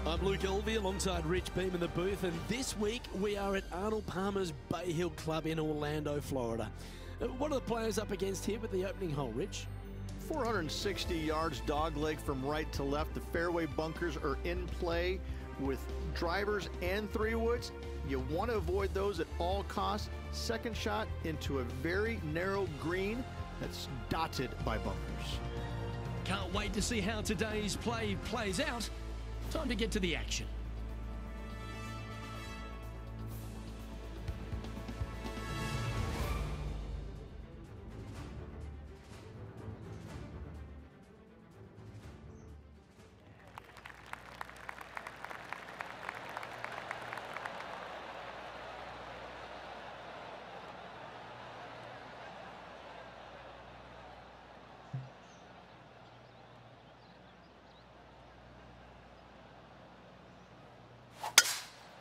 I'm Luke Elvey alongside Rich Beam in the booth, and this week we are at Arnold Palmer's Bay Hill Club in Orlando, Florida. What are the players up against here with the opening hole, Rich? 460 yards dogleg from right to left. The fairway bunkers are in play with drivers and 3-woods. You want to avoid those at all costs. Second shot into a very narrow green that's dotted by bunkers. Can't wait to see how today's play plays out. Time to get to the action.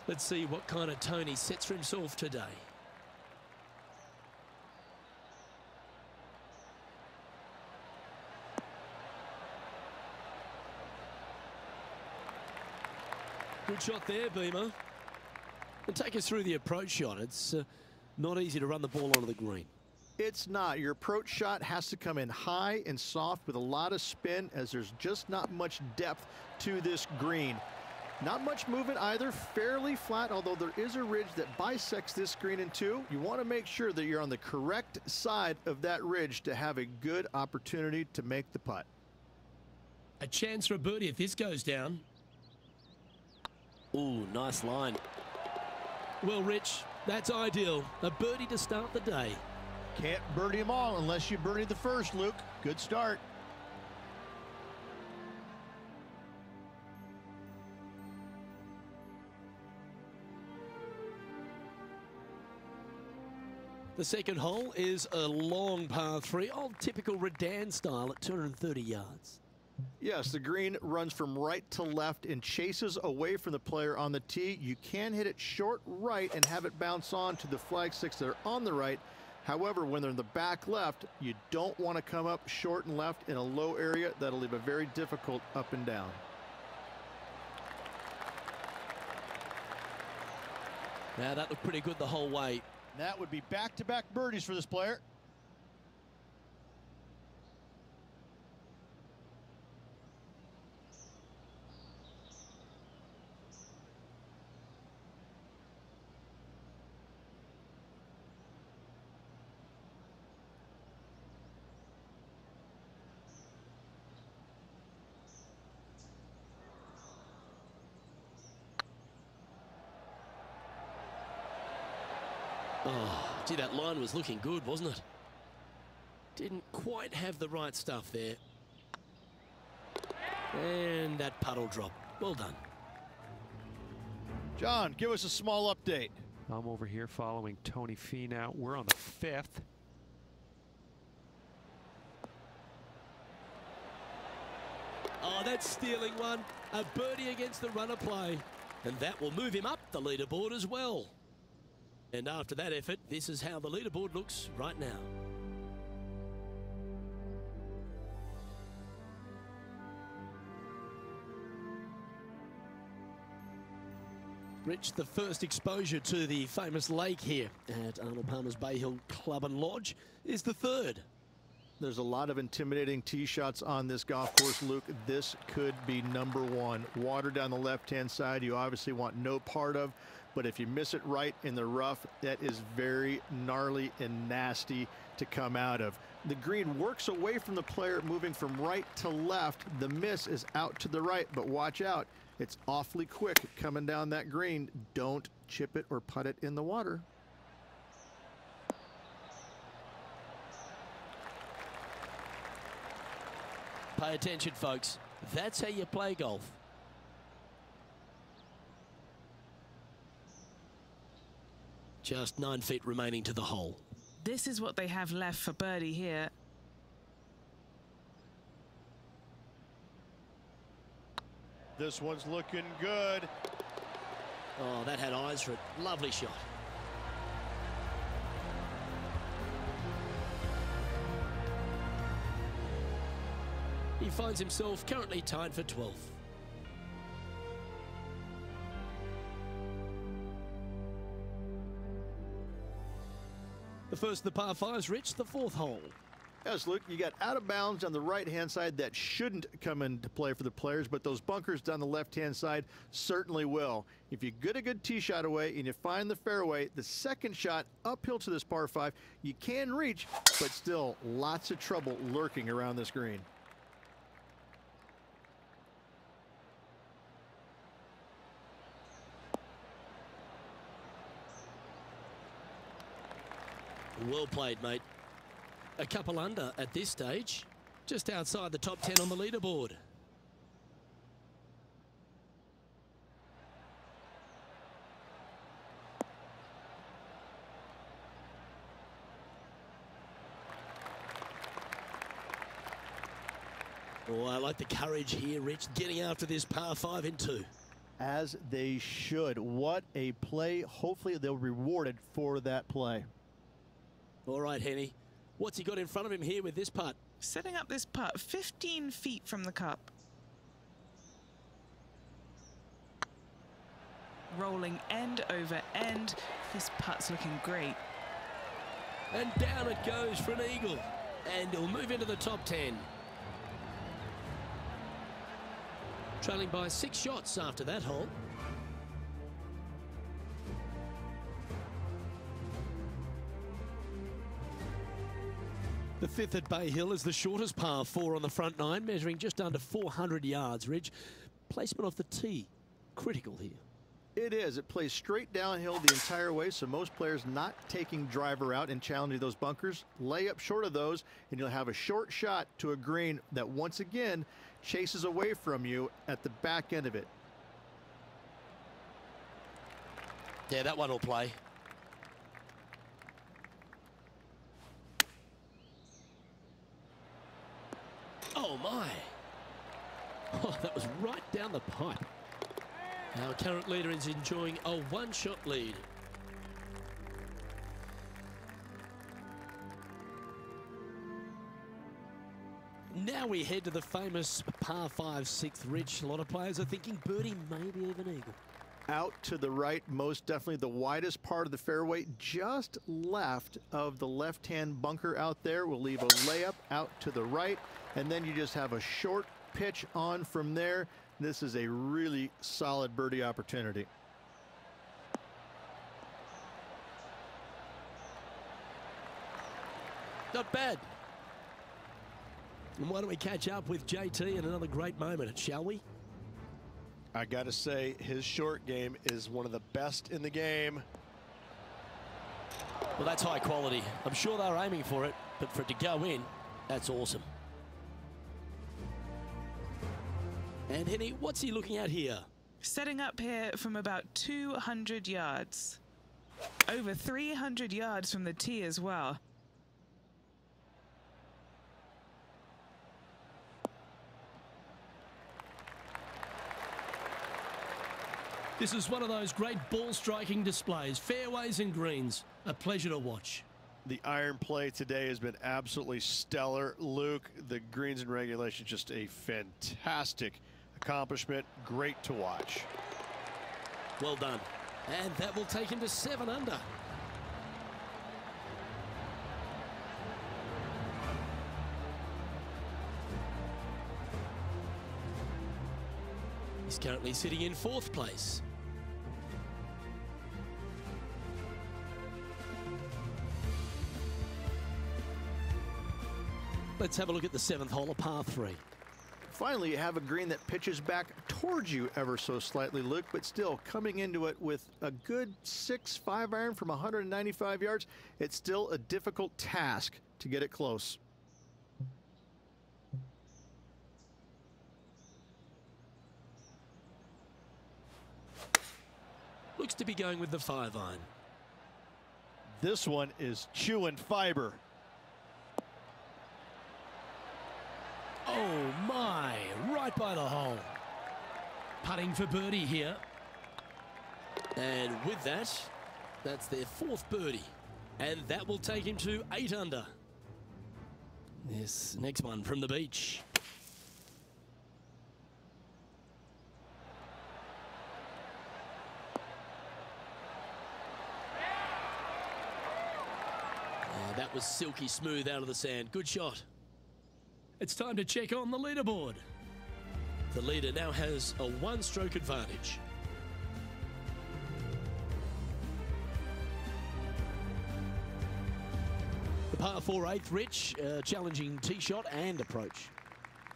Let's see what kind of tone he sets for himself today. Good shot there, Beamer. And take us through the approach shot. It's not easy to run the ball onto the green. It's not. Your approach shot has to come in high and soft with a lot of spin, as there's just not much depth to this green. Not much movement either, fairly flat, although there is a ridge that bisects this green in two. You want to make sure that you're on the correct side of that ridge to have a good opportunity to make the putt. A chance for a birdie if this goes down. Ooh, nice line. Well, Rich, that's ideal. A birdie to start the day. Can't birdie them all unless you birdie the first, Luke. Good start. The second hole is a long par 3, old typical Redan style at 230 yards. Yes, the green runs from right to left and chases away from the player on the tee. You can hit it short right and have it bounce on to the flag sticks that are on the right. However, when they're in the back left, you don't want to come up short and left in a low area. That'll leave a very difficult up and down. Now that looked pretty good the whole way. That would be back-to-back birdies for this player. Oh, gee, that line was looking good, wasn't it? Didn't quite have the right stuff there. And that puddle drop. Well done. John, give us a small update. I'm over here following Tony Fee now. We're on the 5th. Oh, that's stealing one. A birdie against the runner play. And that will move him up the leaderboard as well. And after that effort, this is how the leaderboard looks right now. Rich, the first exposure to the famous lake here at Arnold Palmer's Bay Hill Club and Lodge is the third. There's a lot of intimidating tee shots on this golf course, Luke. This could be number one. Water down the left-hand side, you obviously want no part of. But if you miss it right in the rough, that is very gnarly and nasty to come out of. The green works away from the player, moving from right to left. The miss is out to the right, but watch out. It's awfully quick coming down that green. Don't chip it or putt it in the water. Pay attention, folks. That's how you play golf. Just 9 feet remaining to the hole. This is what they have left for birdie here. This one's looking good. Oh, that had eyes for it. Lovely shot. He finds himself currently tied for 12th. The first of the par fives, Rich, the fourth hole. Yes, Luke, you got out of bounds on the right-hand side that shouldn't come into play for the players, but those bunkers down the left-hand side certainly will. If you get a good tee shot away and you find the fairway, the second shot uphill to this par 5, you can reach, but still lots of trouble lurking around this green. Well played, mate. A couple under at this stage, just outside the top 10 on the leaderboard. Oh, I like the courage here, Rich, getting after this par 5 in 2. As they should. What a play. Hopefully they'll be rewarded for that play. All right, Henny. What's he got in front of him here with this putt? Setting up this putt 15 feet from the cup. Rolling end over end. This putt's looking great. And down it goes for an eagle. And he'll move into the top 10. Trailing by 6 shots after that hole. The fifth at Bay Hill is the shortest par 4 on the front 9, measuring just under 400 yards, Ridge. Placement off the tee, critical here. It is. It plays straight downhill the entire way, so most players not taking driver out and challenging those bunkers. Lay up short of those, and you'll have a short shot to a green that once again chases away from you at the back end of it. Yeah, that one will play. Oh, my. Oh, that was right down the pipe. Our current leader is enjoying a one-shot lead. Now we head to the famous par 5 6th, Rich. A lot of players are thinking birdie, maybe even eagle. Out to the right, most definitely the widest part of the fairway, just left of the left-hand bunker out there. We'll leave a layup out to the right, and then you just have a short pitch on from there. This is a really solid birdie opportunity. Not bad. And why don't we catch up with JT in another great moment, shall we? I got to say, his short game is one of the best in the game. Well, that's high quality. I'm sure they're aiming for it, but for it to go in, that's awesome. And Henny, what's he looking at here? Setting up here from about 200 yards. Over 300 yards from the tee as well. This is one of those great ball-striking displays, fairways and greens. A pleasure to watch. The iron play today has been absolutely stellar. Luke, the greens and regulation, just a fantastic accomplishment. Great to watch. Well done. And that will take him to 7 under. He's currently sitting in 4th place. Let's have a look at the 7th hole, a par 3. Finally, you have a green that pitches back towards you ever so slightly, Luke, but still coming into it with a good 6-5 iron from 195 yards. It's still a difficult task to get it close. Looks to be going with the 5 iron. This one is chewing fiber. Oh my, right by the hole. Putting for birdie here. And with that, that's their 4th birdie. And that will take him to 8 under. This next one from the beach. That was silky smooth out of the sand. Good shot. It's time to check on the leaderboard. The leader now has a one-stroke advantage. The par 4 8th, Rich, challenging tee shot and approach.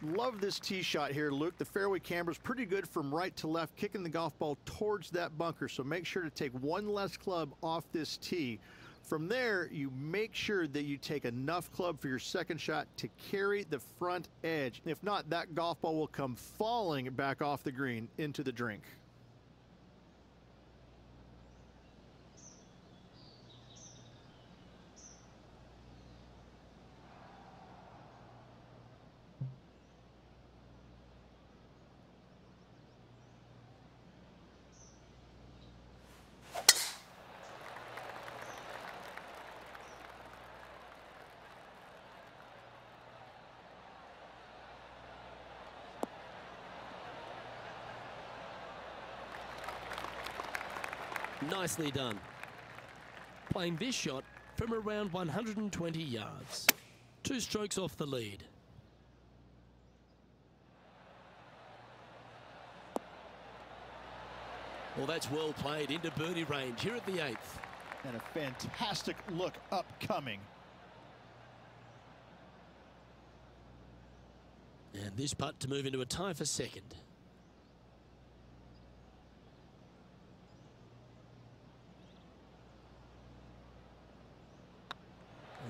Love this tee shot here, Luke. The fairway camber's pretty good from right to left, kicking the golf ball towards that bunker. So make sure to take one less club off this tee. From there, you make sure that you take enough club for your second shot to carry the front edge. If not, that golf ball will come falling back off the green into the drink. Nicely done. Playing this shot from around 120 yards. 2 strokes off the lead. Well, that's well played into birdie range here at the 8th. And a fantastic look upcoming. And this putt to move into a tie for second.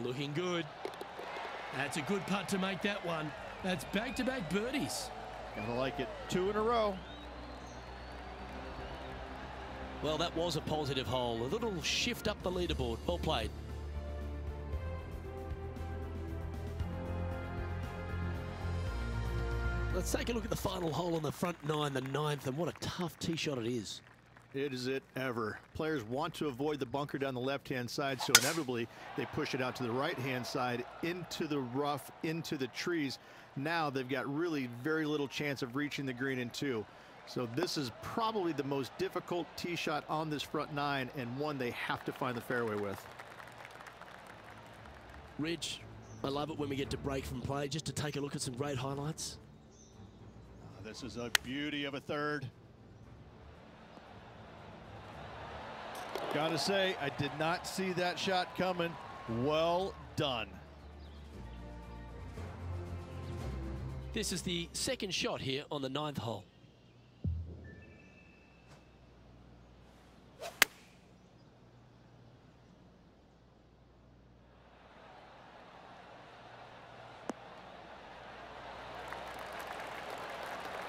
Looking good. That's a good putt to make that one. That's back-to-back birdies. Gotta like it. 2 in a row. Well, that was a positive hole. A little shift up the leaderboard. Well played. Let's take a look at the final hole on the front 9, the 9th, and what a tough tee shot it is. It is it ever. Players want to avoid the bunker down the left-hand side, so inevitably they push it out to the right-hand side, into the rough, into the trees. Now they've got really very little chance of reaching the green in 2. So this is probably the most difficult tee shot on this front 9, and one they have to find the fairway with. Rich, I love it when we get to break from play just to take a look at some great highlights. This is a beauty of a third. Gotta say, I did not see that shot coming. Well done. This is the second shot here on the 9th hole.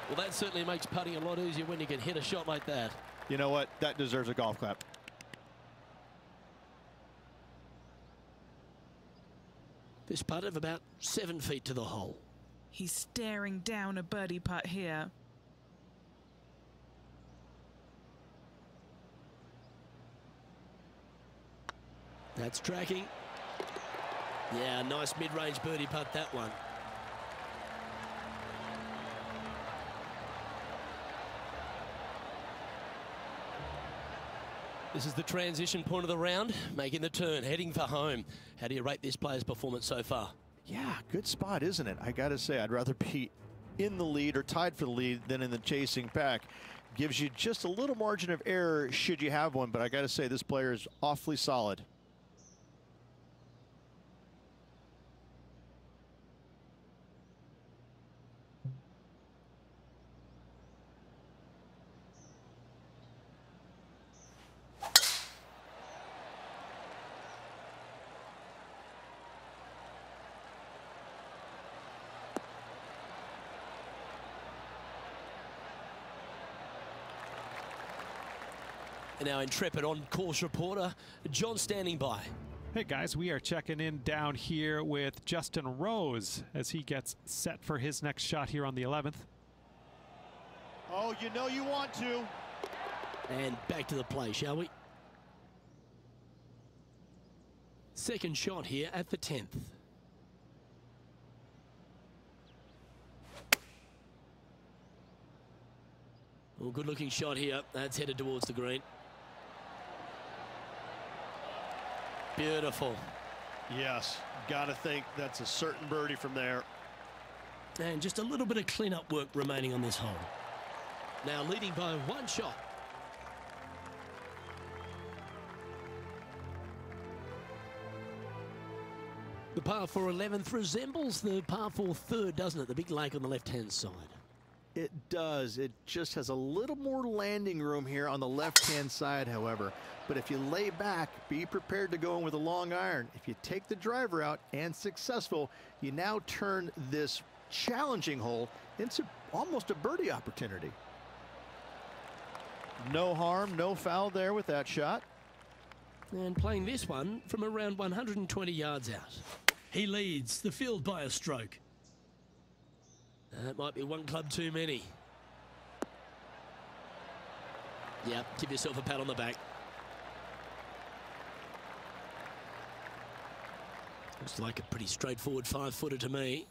Well, that certainly makes putting a lot easier when you can hit a shot like that. You know what? That deserves a golf clap. This putt of about 7 feet to the hole. He's staring down a birdie putt here. That's tracking. Yeah, nice mid-range birdie putt, that one. This is the transition point of the round, making the turn, heading for home. How do you rate this player's performance so far? Yeah, good spot, isn't it? I gotta say, I'd rather be in the lead or tied for the lead than in the chasing pack. Gives you just a little margin of error should you have one, but I gotta say, this player is awfully solid. And our intrepid on-course reporter, John, standing by. Hey guys, we are checking in down here with Justin Rose as he gets set for his next shot here on the 11th. Oh, you know you want to. And back to the play, shall we? Second shot here at the 10th. Oh, good looking shot here. That's headed towards the green. Beautiful. Yes, gotta think that's a certain birdie from there. And just a little bit of clean-up work remaining on this hole. Now leading by one shot. The par 4 11th resembles the par 4 third, doesn't it? The big lake on the left-hand side. It does. It just has a little more landing room here on the left-hand side, however. But if you lay back, be prepared to go in with a long iron. If you take the driver out and successful, you now turn this challenging hole into almost a birdie opportunity. No harm, no foul there with that shot. And playing this one from around 120 yards out. He leads the field by a stroke. That might be one club too many. Yep, give yourself a pat on the back. Looks like a pretty straightforward 5-footer to me.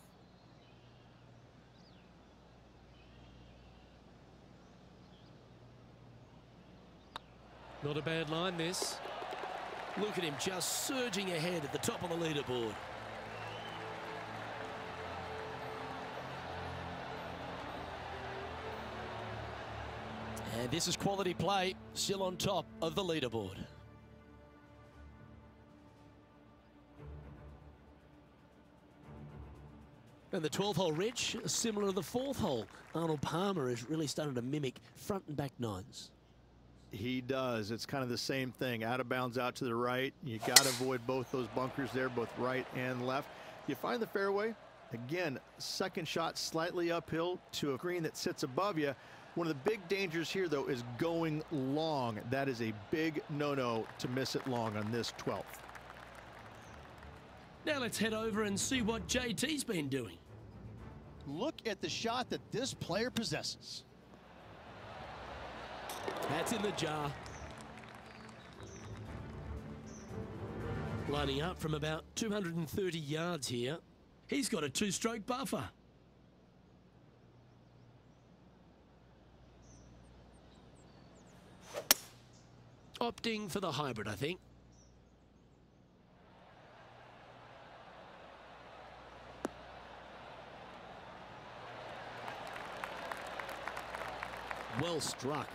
Not a bad line, this. Look at him just surging ahead at the top of the leaderboard. And this is quality play, still on top of the leaderboard. And the 12th hole, Rich, similar to the 4th hole. Arnold Palmer is really starting to mimic front and back nines. He does. It's kind of the same thing. Out of bounds out to the right. You got to avoid both those bunkers there, both right and left. You find the fairway. Again, second shot slightly uphill to a green that sits above you. One of the big dangers here, though, is going long. That is a big no-no to miss it long on this 12th. Now let's head over and see what JT's been doing. Look at the shot that this player possesses. That's in the jar. Lining up from about 230 yards here. He's got a 2-stroke buffer. Opting for the hybrid, I think. Well struck.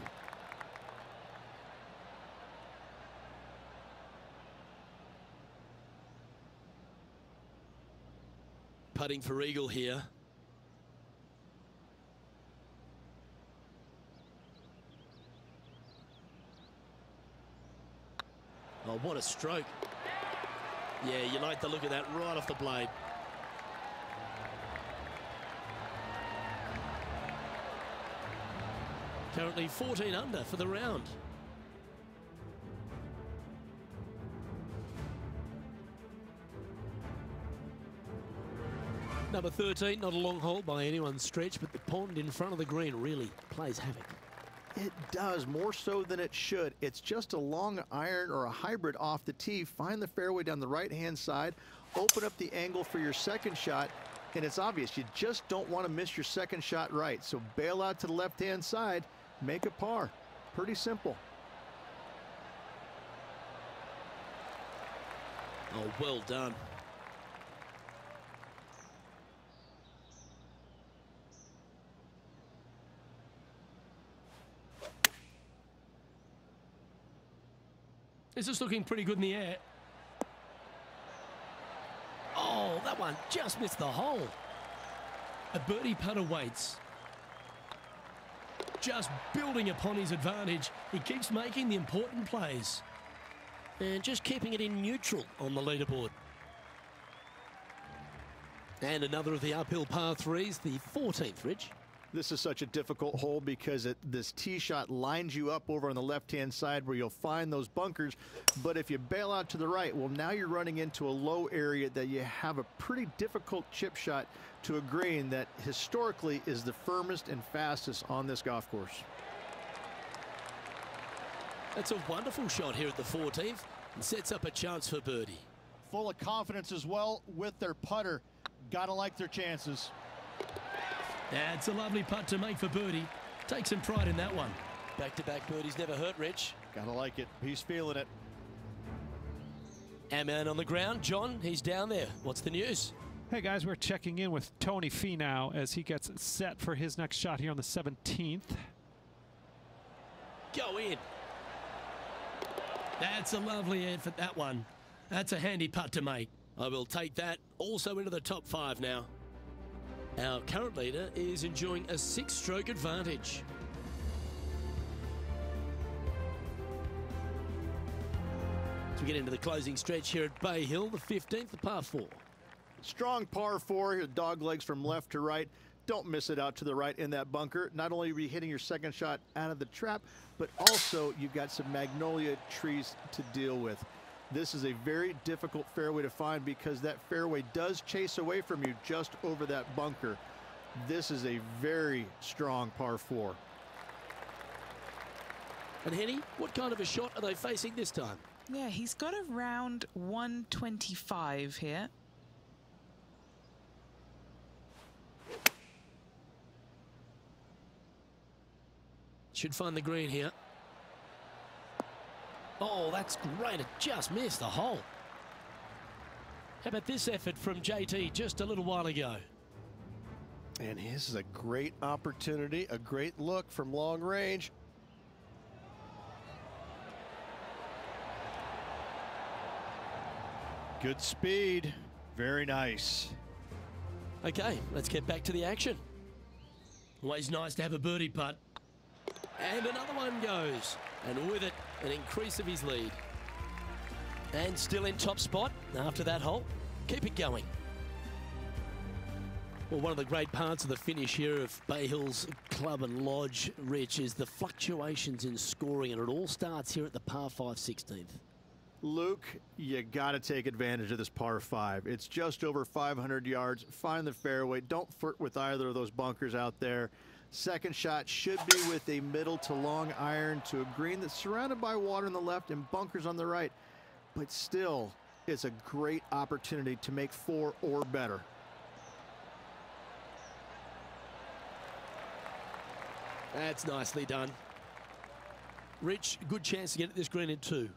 Putting for eagle here. Oh, what a stroke. Yeah, you like the look of that right off the blade. Currently 14 under for the round. Number 13, not a long hole by anyone's stretch, but the pond in front of the green really plays havoc. It does, more so than it should. It's just a long iron or a hybrid off the tee. Find the fairway down the right-hand side, open up the angle for your second shot, and it's obvious you just don't want to miss your second shot right. So bail out to the left-hand side, make a par. Pretty simple. Oh, well done. This is looking pretty good in the air. Oh, that one just missed the hole. A birdie putt awaits. Just building upon his advantage. He keeps making the important plays. And just keeping it in neutral on the leaderboard. And another of the uphill par threes, the 14th, Rich. This is such a difficult hole because this tee shot lines you up over on the left-hand side where you'll find those bunkers. But if you bail out to the right, well, now you're running into a low area that you have a pretty difficult chip shot to a green that historically is the firmest and fastest on this golf course. That's a wonderful shot here at the 14th and sets up a chance for birdie. Full of confidence as well with their putter. Gotta like their chances. That's a lovely putt to make for birdie. Take some pride in that one. Back-to-back birdies never hurt, Rich. Gotta like it. He's feeling it. Our man on the ground, John, he's down there. What's the news? Hey guys, we're checking in with Tony Fee now as he gets set for his next shot here on the 17th. Go in. That's a lovely effort, that one. That's a handy putt to make. I will take that also into the top 5 now. Our current leader is enjoying a 6-stroke advantage. As we get into the closing stretch here at Bay Hill, the 15th, the par 4. Strong par 4 here, dog legs from left to right. Don't miss it out to the right in that bunker. Not only are you hitting your second shot out of the trap, but also you've got some magnolia trees to deal with. This is a very difficult fairway to find because that fairway does chase away from you just over that bunker. This is a very strong par 4. And Henny, what kind of a shot are they facing this time? Yeah, he's got around 125 here. Should find the green here. Oh, that's great. It just missed the hole. How about this effort from JT just a little while ago? And this is a great opportunity, a great look from long range. Good speed. Very nice. Okay, let's get back to the action. Always nice to have a birdie putt. And another one goes. And with it, an increase of his lead. And still in top spot after that hole. Keep it going. Well, one of the great parts of the finish here of Bay Hill's Club and Lodge, Rich, is the fluctuations in scoring, and it all starts here at the par 5 16th. Luke, you got to take advantage of this par 5. It's just over 500 yards. Find the fairway. Don't flirt with either of those bunkers out there. Second shot should be with a middle to long iron to a green that's surrounded by water on the left and bunkers on the right. But still, it's a great opportunity to make 4 or better. That's nicely done. Rich, good chance to get at this green in 2.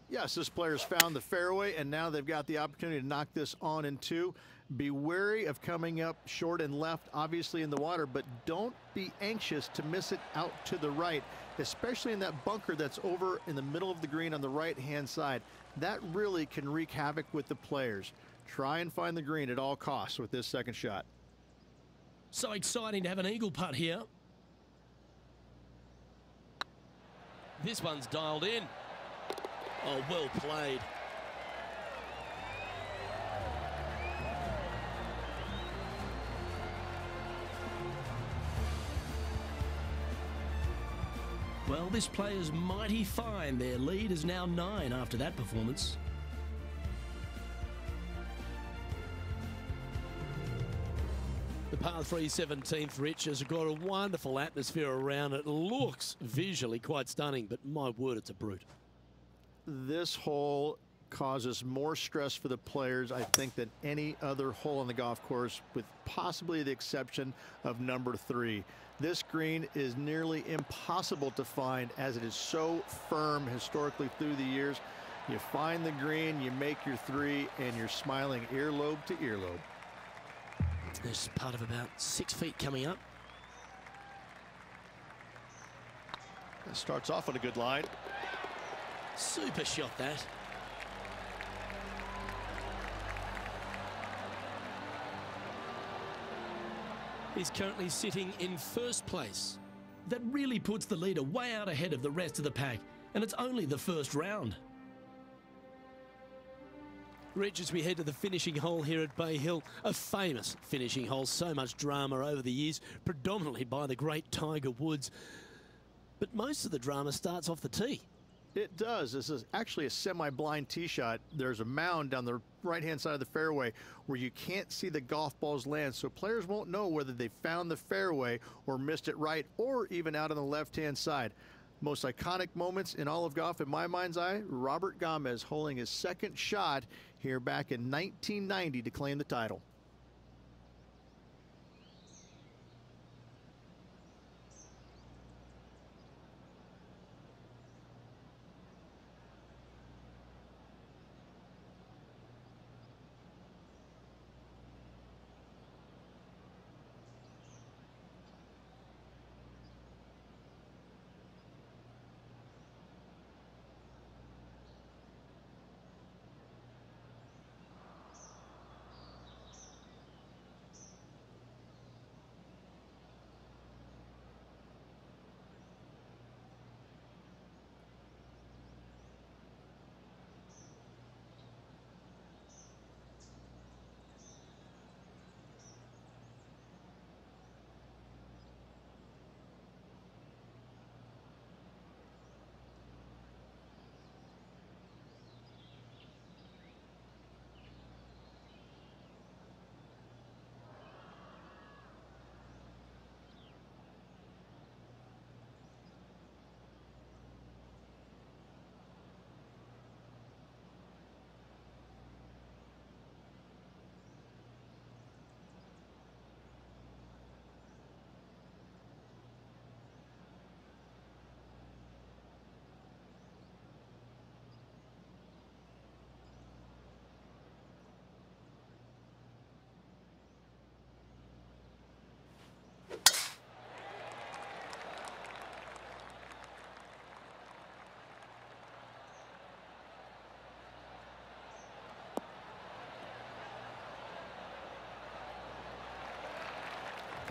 Yes, this player's found the fairway, and now they've got the opportunity to knock this on in 2. Be wary of coming up short and left, obviously in the water, but don't be anxious to miss it out to the right, especially in that bunker that's over in the middle of the green on the right-hand side. That really can wreak havoc with the players. Try and find the green at all costs with this second shot. So exciting to have an eagle putt here. This one's dialed in. Oh, well played. Well, this player's mighty fine. Their lead is now 9 after that performance. The par 3 17th, Rich, has got a wonderful atmosphere around it. Looks visually quite stunning, but my word, it's a brute. This hole causes more stress for the players, I think, than any other hole on the golf course, with possibly the exception of number 3. This green is nearly impossible to find as it is so firm historically through the years. You find the green, you make your 3, and you're smiling earlobe to earlobe. There's part of about 6 feet coming up. That starts off on a good line. Super shot, that. He's currently sitting in first place. That really puts the leader way out ahead of the rest of the pack, and it's only the first round. Rich, as we head to the finishing hole here at Bay Hill, a famous finishing hole, so much drama over the years, predominantly by the great Tiger Woods. But most of the drama starts off the tee. It does. This is actually a semi-blind tee shot. There's a mound down the right-hand side of the fairway where you can't see the golf balls land, so players won't know whether they found the fairway or missed it right or even out on the left-hand side. Most iconic moments in all of golf, in my mind's eye, Robert Gomez holding his second shot here back in 1990 to claim the title.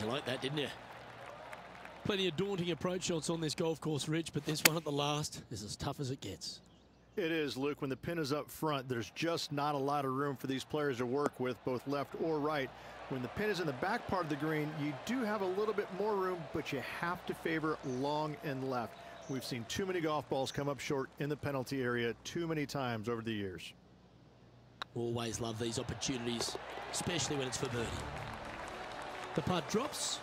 You like that, didn't you? Plenty of daunting approach shots on this golf course, Rich, but this one at the last is as tough as it gets. It is, Luke. When the pin is up front, there's just not a lot of room for these players to work with, both left or right. When the pin is in the back part of the green, you do have a little bit more room, but you have to favor long and left. We've seen too many golf balls come up short in the penalty area too many times over the years. Always love these opportunities, especially when it's for birdie. The putt drops,